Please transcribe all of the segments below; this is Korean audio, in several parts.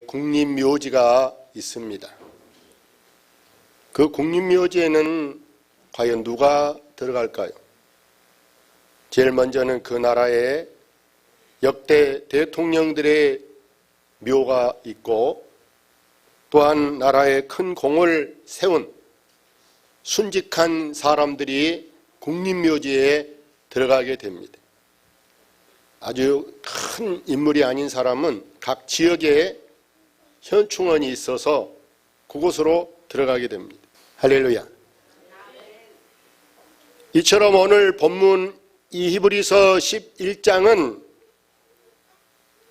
국립묘지가 있습니다. 그 국립묘지에는 과연 누가 들어갈까요? 제일 먼저는 그 나라의 역대 대통령들의 묘가 있고, 또한 나라에 큰 공을 세운 순직한 사람들이 국립묘지에 들어가게 됩니다. 아주 큰 인물이 아닌 사람은 각 지역에 현충원이 있어서 그곳으로 들어가게 됩니다. 할렐루야. 이처럼 오늘 본문 이 히브리서 11장은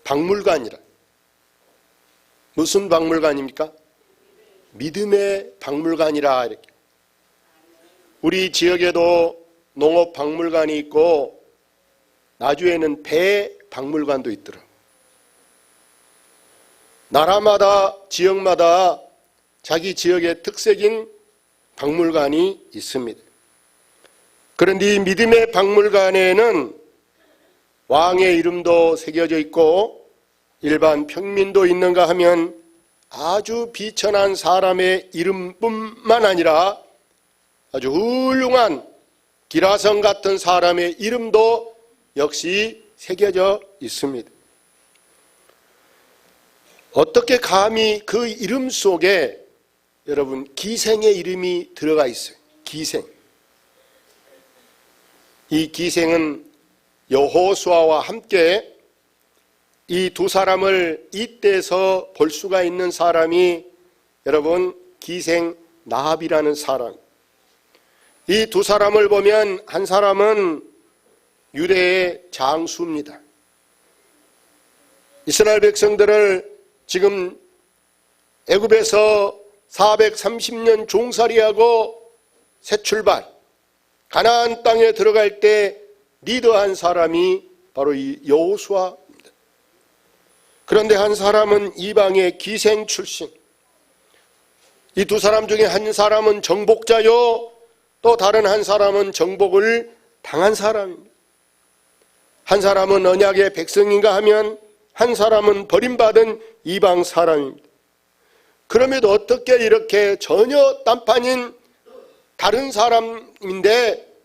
박물관이라. 무슨 박물관입니까? 믿음의 박물관이라. 이렇게. 우리 지역에도 농업 박물관이 있고 나주에는 배 박물관도 있더라고요. 나라마다 지역마다 자기 지역의 특색인 박물관이 있습니다. 그런데 이 믿음의 박물관에는 왕의 이름도 새겨져 있고 일반 평민도 있는가 하면 아주 비천한 사람의 이름뿐만 아니라 아주 훌륭한 기라성 같은 사람의 이름도 역시 새겨져 있습니다. 어떻게 감히 그 이름 속에 여러분 기생의 이름이 들어가 있어요. 기생. 이 기생은 여호수아와 함께 이 두 사람을 이때서 볼 수가 있는 사람이 여러분 기생 나합이라는 사람. 이 두 사람을 보면 한 사람은 유대의 장수입니다. 이스라엘 백성들을 지금 애굽에서 430년 종살이하고 새 출발, 가나안 땅에 들어갈 때 리더한 사람이 바로 이 여호수아입니다. 그런데 한 사람은 이방의 기생 출신. 이 두 사람 중에 한 사람은 정복자요, 또 다른 한 사람은 정복을 당한 사람입니다. 한 사람은 언약의 백성인가 하면 한 사람은 버림받은 이방 사람입니다. 그럼에도 어떻게 이렇게 전혀 딴판인 다른 사람인데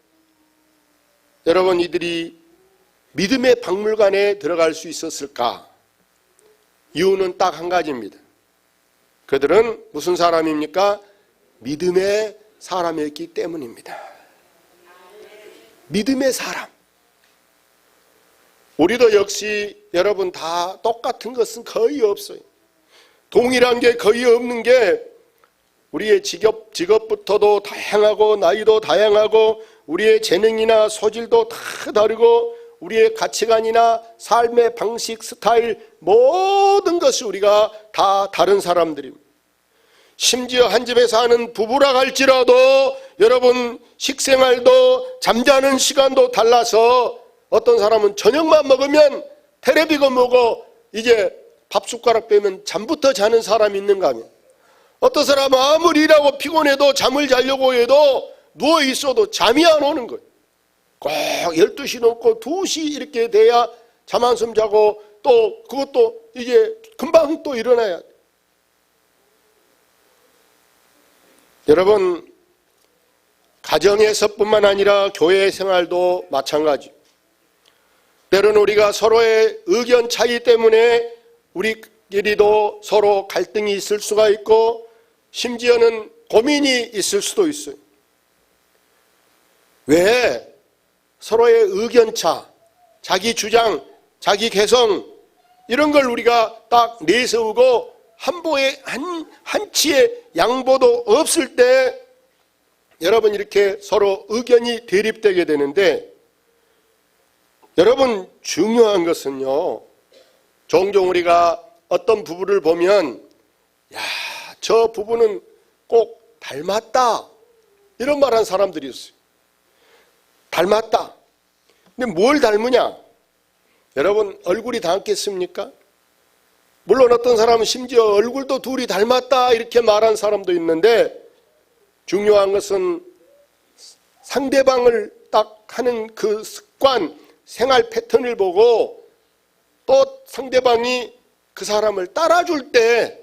여러분 이들이 믿음의 박물관에 들어갈 수 있었을까? 이유는 딱 한 가지입니다. 그들은 무슨 사람입니까? 믿음의 사람이었기 때문입니다. 믿음의 사람. 우리도 역시 여러분 다 똑같은 것은 거의 없어요. 동일한 게 거의 없는 게 우리의 직업부터도 다양하고 나이도 다양하고 우리의 재능이나 소질도 다 다르고 우리의 가치관이나 삶의 방식, 스타일 모든 것이 우리가 다 다른 사람들입니다. 심지어 한 집에 사는 부부라 할지라도 여러분 식생활도 잠자는 시간도 달라서 어떤 사람은 저녁만 먹으면 테레비가 먹어 이제 밥 숟가락 빼면 잠부터 자는 사람이 있는가 하면 어떤 사람은 아무리 일하고 피곤해도 잠을 자려고 해도 누워 있어도 잠이 안 오는 거예요. 꼭 12시 넘고 2시 이렇게 돼야 잠 한숨 자고 또 그것도 이제 금방 또 일어나야 돼. 여러분 가정에서뿐만 아니라 교회 생활도 마찬가지. 때로는 우리가 서로의 의견 차이 때문에 우리끼리도 서로 갈등이 있을 수가 있고 심지어는 고민이 있을 수도 있어요. 왜? 서로의 의견차, 자기 주장, 자기 개성 이런 걸 우리가 딱 내세우고 한치의 양보도 없을 때 여러분 이렇게 서로 의견이 대립되게 되는데 여러분 중요한 것은요, 종종 우리가 어떤 부부를 보면 야, 저 부부는 꼭 닮았다 이런 말하는 사람들이 있어요. 닮았다. 근데 뭘 닮으냐? 여러분 얼굴이 닮겠습니까? 물론 어떤 사람은 심지어 얼굴도 둘이 닮았다 이렇게 말하는 사람도 있는데 중요한 것은 상대방을 딱 하는 그 습관, 생활 패턴을 보고 또 상대방이 그 사람을 따라줄 때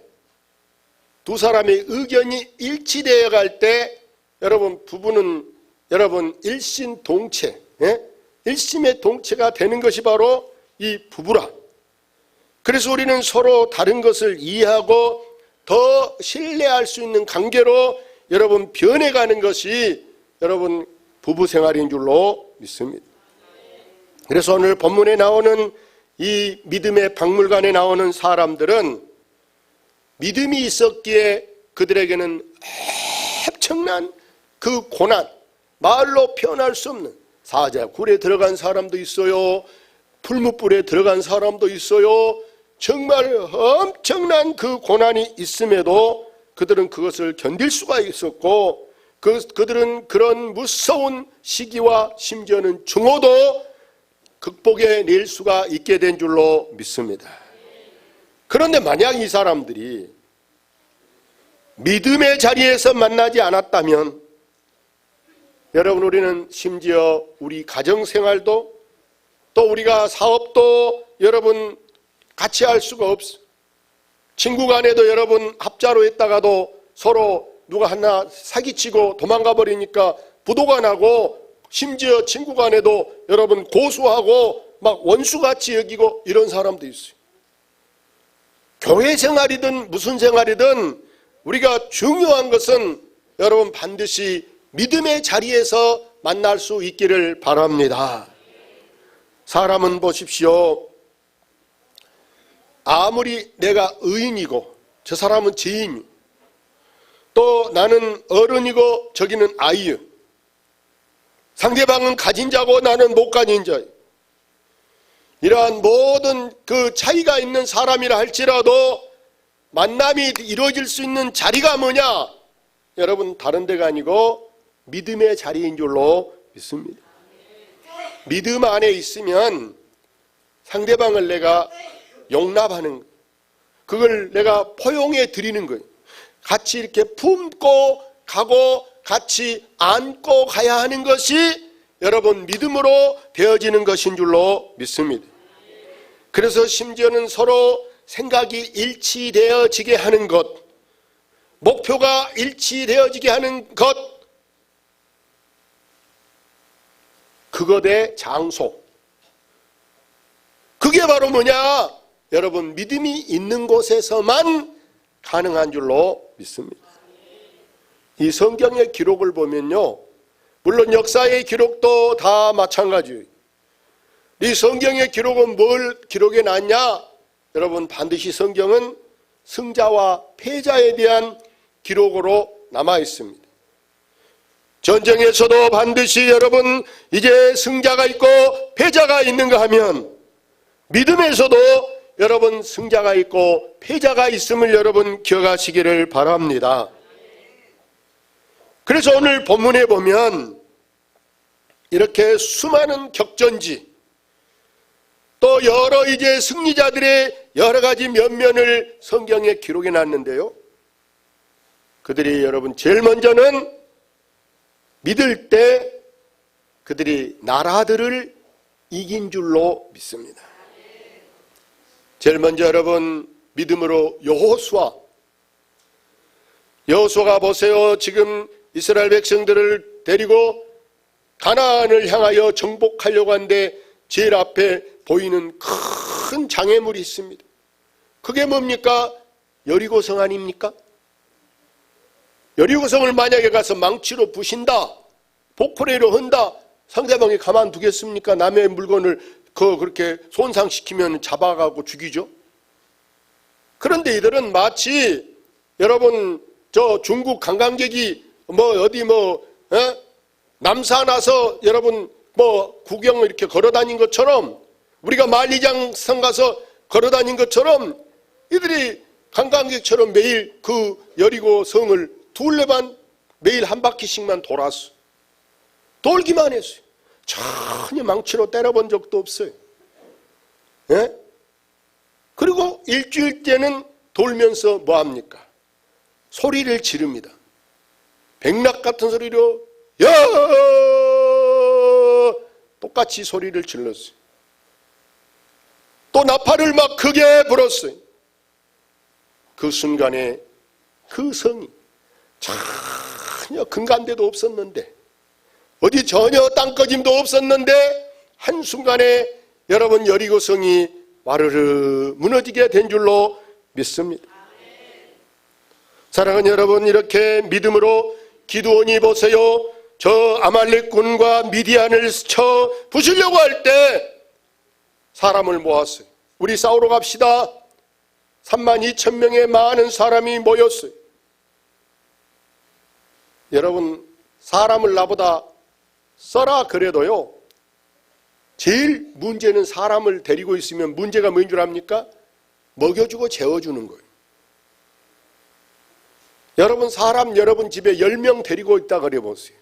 두 사람의 의견이 일치되어 갈 때 여러분 부부는 여러분 일심동체, 일심의 동체가 되는 것이 바로 이 부부라. 그래서 우리는 서로 다른 것을 이해하고 더 신뢰할 수 있는 관계로 여러분 변해가는 것이 여러분 부부 생활인 줄로 믿습니다. 그래서 오늘 본문에 나오는 이 믿음의 박물관에 나오는 사람들은 믿음이 있었기에 그들에게는 엄청난 그 고난, 말로 표현할 수 없는 사자굴에 들어간 사람도 있어요. 풀무불에 들어간 사람도 있어요. 정말 엄청난 그 고난이 있음에도 그들은 그것을 견딜 수가 있었고 그들은 그런 무서운 시기와 심지어는 중호도 극복해낼 수가 있게 된 줄로 믿습니다. 그런데 만약 이 사람들이 믿음의 자리에서 만나지 않았다면 여러분 우리는 심지어 우리 가정생활도 또 우리가 사업도 여러분 같이 할 수가 없어. 친구 간에도 여러분 합자로 했다가도 서로 누가 하나 사기치고 도망가 버리니까 부도가 나고 심지어 친구 간에도 여러분 고소하고 막 원수같이 여기고 이런 사람도 있어요. 교회 생활이든 무슨 생활이든 우리가 중요한 것은 여러분 반드시 믿음의 자리에서 만날 수 있기를 바랍니다. 사람은 보십시오. 아무리 내가 의인이고 저 사람은 죄인이고 또 나는 어른이고 저기는 아이요. 상대방은 가진 자고 나는 못 가진 자요. 이러한 모든 그 차이가 있는 사람이라 할지라도 만남이 이루어질 수 있는 자리가 뭐냐? 여러분 다른 데가 아니고 믿음의 자리인 줄로 믿습니다. 믿음 안에 있으면 상대방을 내가 용납하는 거예요. 그걸 내가 포용해 드리는 거예요. 같이 이렇게 품고 가고 같이 안고 가야 하는 것이 여러분 믿음으로 되어지는 것인 줄로 믿습니다. 그래서 심지어는 서로 생각이 일치되어지게 하는 것, 목표가 일치되어지게 하는 것, 그것의 장소, 그게 바로 뭐냐? 여러분 믿음이 있는 곳에서만 가능한 줄로 믿습니다. 이 성경의 기록을 보면요, 물론 역사의 기록도 다 마찬가지예요. 이 성경의 기록은 뭘 기록해 놨냐? 여러분 반드시 성경은 승자와 패자에 대한 기록으로 남아 있습니다. 전쟁에서도 반드시 여러분 이제 승자가 있고 패자가 있는가 하면 믿음에서도 여러분 승자가 있고 패자가 있음을 여러분 기억하시기를 바랍니다. 그래서 오늘 본문에 보면 이렇게 수많은 격전지 또 여러 이제 승리자들의 여러 가지 면면을 성경에 기록해 놨는데요. 그들이 여러분 제일 먼저는 믿을 때 그들이 나라들을 이긴 줄로 믿습니다. 제일 먼저 여러분 믿음으로 여호수아가 보세요. 지금 이스라엘 백성들을 데리고 가나안을 향하여 정복하려고 하는데 제일 앞에 보이는 큰 장애물이 있습니다. 그게 뭡니까? 여리고성 아닙니까? 여리고성을 만약에 가서 망치로 부신다, 보코레로 흔다, 상대방이 가만두겠습니까? 남의 물건을 그렇게 손상시키면 잡아가고 죽이죠. 그런데 이들은 마치 여러분 저 중국 관광객이 남산 와서 여러분 구경을 이렇게 걸어다닌 것처럼, 우리가 만리장성 가서 걸어다닌 것처럼 이들이 관광객처럼 매일 그 여리고 성을 둘레만 매일 한 바퀴씩만 돌았어. 돌기만 했어요. 전혀 망치로 때려본 적도 없어요. 예? 그리고 일주일 때는 돌면서 뭐합니까? 소리를 지릅니다. 백락 같은 소리로 야! 똑같이 소리를 질렀어요. 또 나팔을 막 크게 불었어요. 그 순간에 그 성이 전혀 근간대도 없었는데, 어디 전혀 땅꺼짐도 없었는데 한순간에 여러분 여리고 성이 와르르 무너지게 된 줄로 믿습니다. 사랑하는 여러분, 이렇게 믿음으로 기드온이 보세요. 저 아말렉군과 미디안을 쳐 부수려고 할 때 사람을 모았어요. 우리 싸우러 갑시다. 32,000명의 많은 사람이 모였어요. 여러분, 사람을 나보다 써라 그래도요, 제일 문제는 사람을 데리고 있으면 문제가 뭐인 줄 압니까? 먹여주고 재워주는 거예요. 여러분, 사람 여러분 집에 10명 데리고 있다 그래보세요.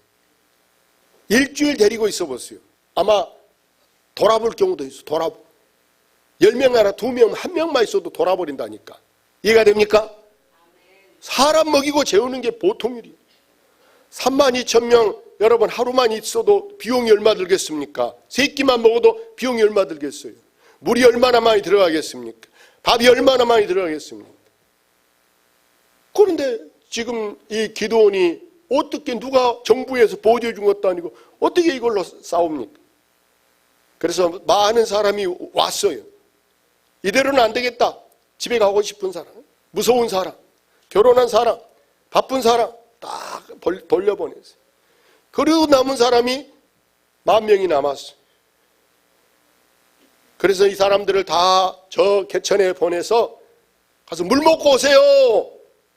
일주일 데리고 있어 보세요. 아마 돌아볼 경우도 있어. 10명 아니라 2명, 1명만 있어도 돌아버린다니까. 이해가 됩니까? 사람 먹이고 재우는 게 보통 일이에요. 32,000명 여러분 하루만 있어도 비용이 얼마 들겠습니까? 3끼만 먹어도 비용이 얼마 들겠어요? 물이 얼마나 많이 들어가겠습니까? 밥이 얼마나 많이 들어가겠습니까? 그런데 지금 이 기드온이 어떻게, 누가 정부에서 보조해 준 것도 아니고 어떻게 이걸로 싸웁니까? 그래서 많은 사람이 왔어요. 이대로는 안 되겠다. 집에 가고 싶은 사람, 무서운 사람, 결혼한 사람, 바쁜 사람 딱 돌려보냈어요. 그리고 남은 사람이 10,000명이 남았어요. 그래서 이 사람들을 다 저 개천에 보내서 가서 물 먹고 오세요.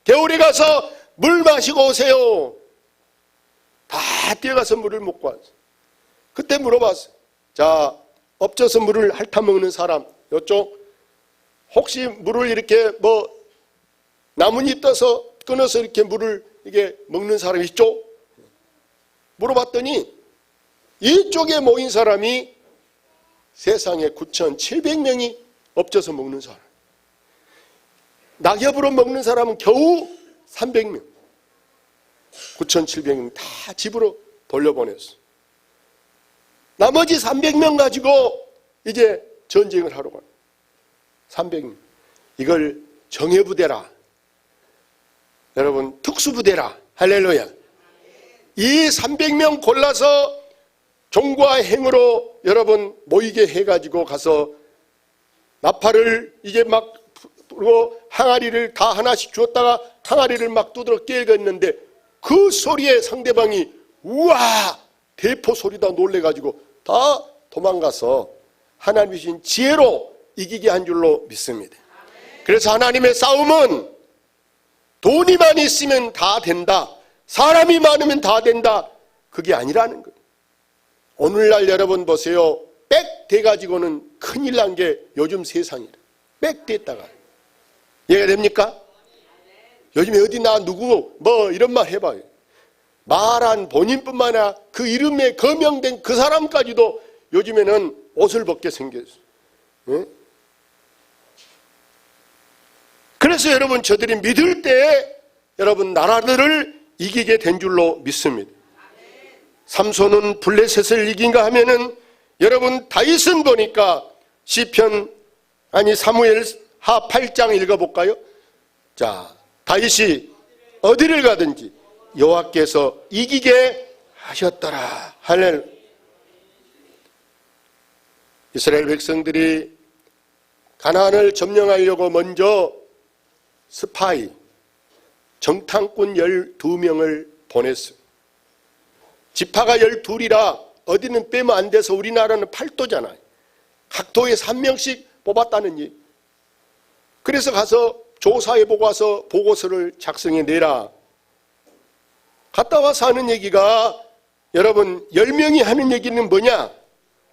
개울에 가서 물 마시고 오세요. 다 뛰어가서 물을 먹고 왔어요. 그때 물어봤어요. 자, 엎쳐서 물을 핥아먹는 사람, 이쪽 혹시 물을 이렇게 나뭇잎 떠서 끊어서 이렇게 물을 이게 먹는 사람 있죠? 물어봤더니 이쪽에 모인 사람이 세상에 9,700명이 엎쳐서 먹는 사람. 낙엽으로 먹는 사람은 겨우 300명. 9,700명 다 집으로 돌려보냈어. 나머지 300명 가지고 이제 전쟁을 하러 가요. 300명. 이걸 정예부대라. 여러분, 특수부대라. 할렐루야. 이 300명 골라서 종과 행으로 여러분 모이게 해가지고 가서 나팔을 이제 막 불고 항아리를 다 하나씩 주었다가 항아리를 막 두드러 깨겠는데 그 소리에 상대방이 우와 대포 소리다 놀래가지고 다 도망가서 하나님이 주신 지혜로 이기게 한 줄로 믿습니다. 그래서 하나님의 싸움은 돈이 많이 있으면 다 된다, 사람이 많으면 다 된다, 그게 아니라는 거예요. 오늘날 여러분 보세요. 빽 돼가지고는 큰일 난 게 요즘 세상이래. 빽 됐다가 이해가 됩니까? 요즘에 어디 나 누구 이런 말 해봐요. 말한 본인뿐만 아니라 그 이름에 거명된 그 사람까지도 요즘에는 옷을 벗게 생겼어요. 예? 그래서 여러분, 저들이 믿을 때에 여러분 나라들을 이기게 된 줄로 믿습니다. 삼손은 블레셋을 이긴가 하면은 여러분 다윗은 보니까 사무엘하 8장 읽어볼까요? 자, 다윗이 어디를 가든지 여호와께서 이기게 하셨더라. 할렐루야. 이스라엘 백성들이 가나안을 점령하려고 먼저 스파이, 정탐꾼 12명을 보냈어요. 지파가 12이라 어디는 빼면 안 돼서 우리나라는 8도잖아요. 각 도에 3명씩 뽑았다는 얘기. 그래서 가서 조사해보고 와서 보고서를 작성해 내라. 갔다 와서 하는 얘기가, 여러분 10명이 하는 얘기는 뭐냐?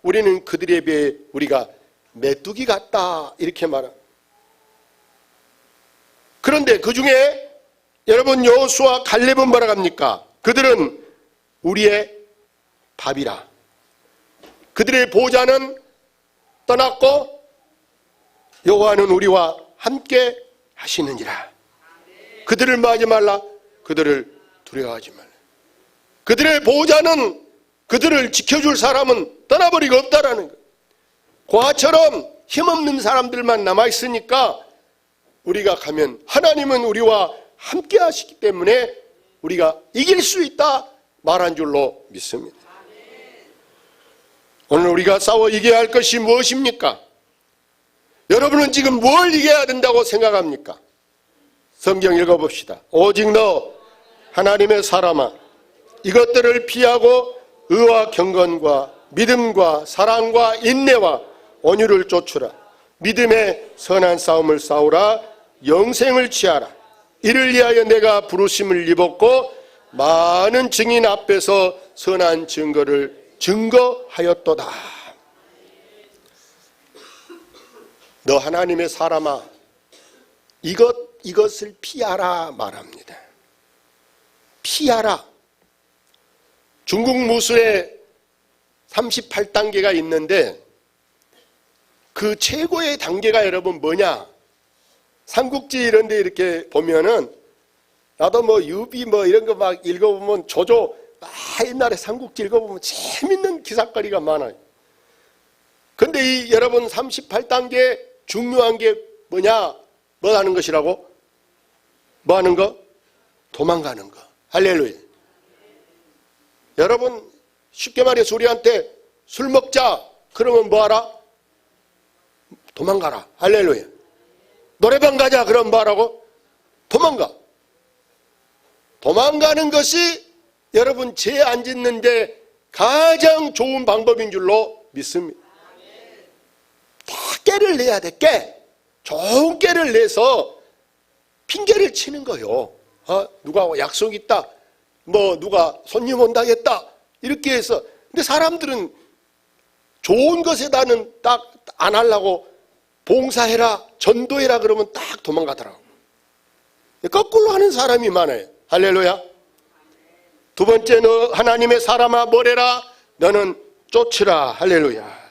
우리는 그들에 비해 우리가 메뚜기 같다, 이렇게 말합니다. 그런데 그 중에 여러분 여호수아 갈렙은 뭐라 합니까? 그들은 우리의 밥이라. 그들의 보좌는 떠났고 여호와는 우리와 함께 하시느니라. 그들을 뭐하지 말라? 그들을 두려워하지 말라. 그들의 보좌는, 그들을 지켜줄 사람은 떠나버리고 없다라는 거예요. 고아처럼 힘없는 사람들만 남아있으니까 우리가 가면 하나님은 우리와 함께 하시기 때문에 우리가 이길 수 있다 말한 줄로 믿습니다. 오늘 우리가 싸워 이겨야 할 것이 무엇입니까? 여러분은 지금 뭘 이겨야 된다고 생각합니까? 성경 읽어봅시다. 오직 너 하나님의 사람아, 이것들을 피하고 의와 경건과 믿음과 사랑과 인내와 온유를 좇으라. 믿음의 선한 싸움을 싸우라. 영생을 취하라. 이를 위하여 내가 부르심을 입었고 많은 증인 앞에서 선한 증거를 증거하였도다. 너 하나님의 사람아, 이것을 피하라 말합니다. 피하라. 중국 무술에 38단계가 있는데 그 최고의 단계가 여러분 뭐냐? 삼국지 이런 데 이렇게 보면은 나도 뭐 유비 뭐 이런 거 막 읽어보면 조조 옛날에 삼국지 읽어보면 재밌는 기사거리가 많아요. 근데 이 여러분 38단계 중요한 게 뭐냐? 뭐 하는 것이라고? 뭐 하는 거? 도망가는 거. 할렐루야. 여러분 쉽게 말해서 우리한테 술 먹자 그러면 뭐 하라? 도망가라. 할렐루야. 노래방 가자 그러면 뭐 하라고? 도망가. 도망가는 것이 여러분 죄 안 짓는데 가장 좋은 방법인 줄로 믿습니다. 다 깨를 내야 돼. 좋은 깨를 내서 핑계를 치는 거요. 누가 약속 있다. 뭐 누가 손님 온다겠다. 이렇게 해서. 근데 사람들은 좋은 것에다는 딱 안 하려고 봉사해라, 전도해라 그러면 딱 도망가더라고. 거꾸로 하는 사람이 많아요. 할렐루야. 두 번째, 너 하나님의 사람아 뭐래라? 너는 쫓으라. 할렐루야.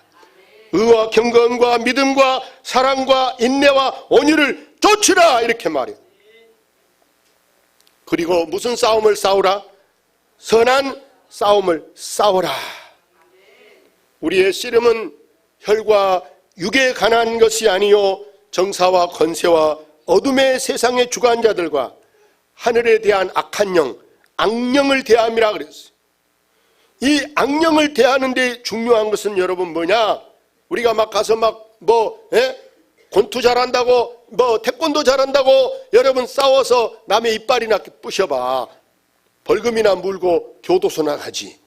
의와 경건과 믿음과 사랑과 인내와 온유를 쫓으라 이렇게 말해요. 그리고 무슨 싸움을 싸우라? 선한 싸움을 싸우라. 우리의 씨름은 혈과 육에 관한 것이 아니요 정사와 권세와 어둠의 세상의 주관자들과 하늘에 대한 악한 영, 악령을 대함이라 그랬어요. 이 악령을 대하는데 중요한 것은 여러분 뭐냐? 우리가 막 가서 권투 잘한다고 태권도 잘한다고 여러분 싸워서 남의 이빨이나 부셔봐. 벌금이나 물고 교도소 나가지.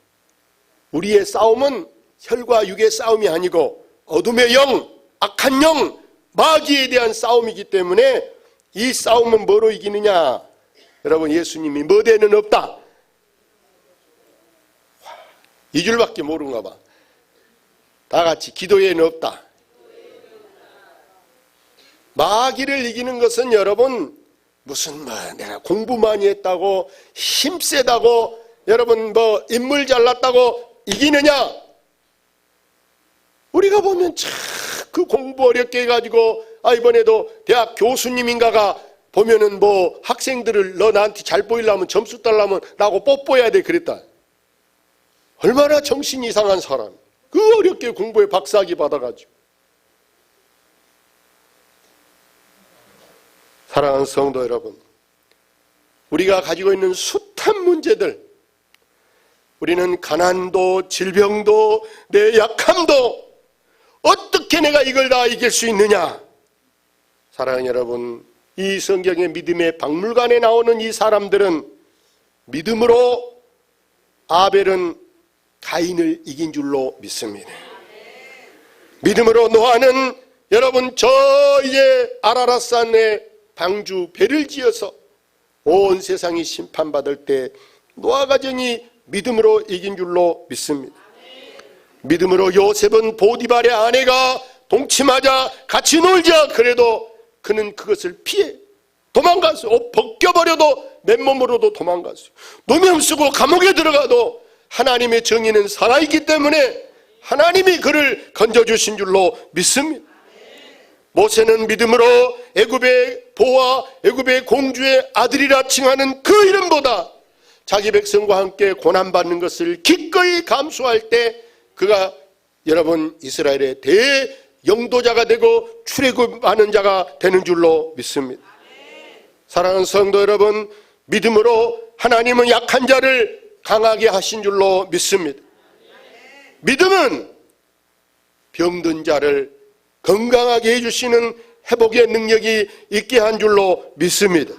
우리의 싸움은 혈과 육의 싸움이 아니고 어둠의 영, 악한 영, 마귀에 대한 싸움이기 때문에 이 싸움은 뭐로 이기느냐? 여러분 예수님이 뭐대는 없다. 이 줄밖에 모르는가 봐. 다 같이 기도에는 없다. 마귀를 이기는 것은 여러분 무슨 내가 공부 많이 했다고 힘세다고 여러분 인물 잘났다고 이기느냐? 우리가 보면 참 그 공부 어렵게 해가지고 이번에도 대학 교수님인가가 보면은 학생들을 너 나한테 잘 보이려면 점수 달라면 나하고 뽀뽀해야 돼 그랬다. 얼마나 정신이 이상한 사람. 그 어렵게 공부에 박사학위 받아가지고. 사랑하는 성도 여러분, 우리가 가지고 있는 숱한 문제들, 우리는 가난도 질병도 내 약함도 어떻게 내가 이걸 다 이길 수 있느냐? 사랑하는 여러분, 이 성경의 믿음의 박물관에 나오는 이 사람들은 믿음으로 아벨은 가인을 이긴 줄로 믿습니다. 믿음으로 노아는 여러분 이제 아라랏산에 방주 배를 지어서 온 세상이 심판받을 때 노아 가정이 믿음으로 이긴 줄로 믿습니다. 믿음으로 요셉은 보디발의 아내가 동침하자 같이 놀자 그래도 그는 그것을 피해 도망갔어요. 옷 벗겨버려도 맨몸으로도 도망갔어요. 누명 쓰고 감옥에 들어가도 하나님의 정의는 살아있기 때문에 하나님이 그를 건져주신 줄로 믿습니다. 모세는 믿음으로 애굽의 보와 애굽의 공주의 아들이라 칭하는 그 이름보다 자기 백성과 함께 고난받는 것을 기꺼이 감수할 때 그가 여러분 이스라엘의 영도자가 되고 출애굽하는 자가 되는 줄로 믿습니다. 사랑하는 성도 여러분, 믿음으로 하나님은 약한 자를 강하게 하신 줄로 믿습니다. 믿음은 병든 자를 건강하게 해주시는 회복의 능력이 있게 한 줄로 믿습니다.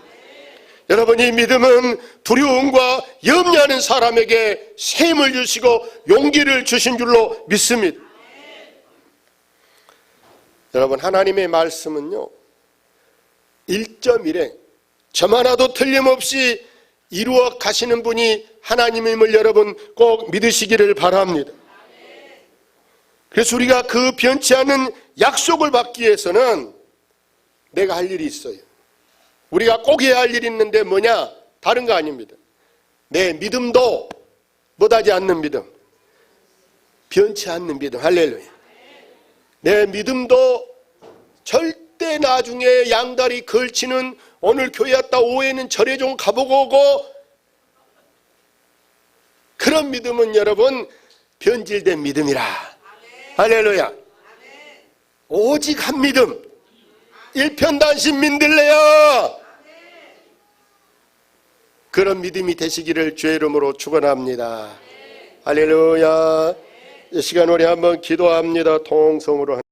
여러분, 이 믿음은 두려움과 염려하는 사람에게 셈을 주시고 용기를 주신 줄로 믿습니다. 여러분, 하나님의 말씀은요 1.1에 점 하나도 틀림없이 이루어 가시는 분이 하나님임을 여러분 꼭 믿으시기를 바랍니다. 그래서 우리가 그 변치 않은 약속을 받기 위해서는 내가 할 일이 있어요. 우리가 꼭 해야 할 일이 있는데 뭐냐? 다른 거 아닙니다. 내 믿음도 못하지 않는 믿음, 변치 않는 믿음. 할렐루야. 내 믿음도 절대 나중에 양다리 걸치는, 오늘 교회 왔다 오후에는 절에 좀 가보고 오고, 그런 믿음은 여러분 변질된 믿음이라. 할렐루야. 오직 한 믿음, 일편단심 민들레요. 그런 믿음이 되시기를 주의 이름으로 축원합니다. 할렐루야. 이 시간 우리 한번 기도합니다. 통성으로.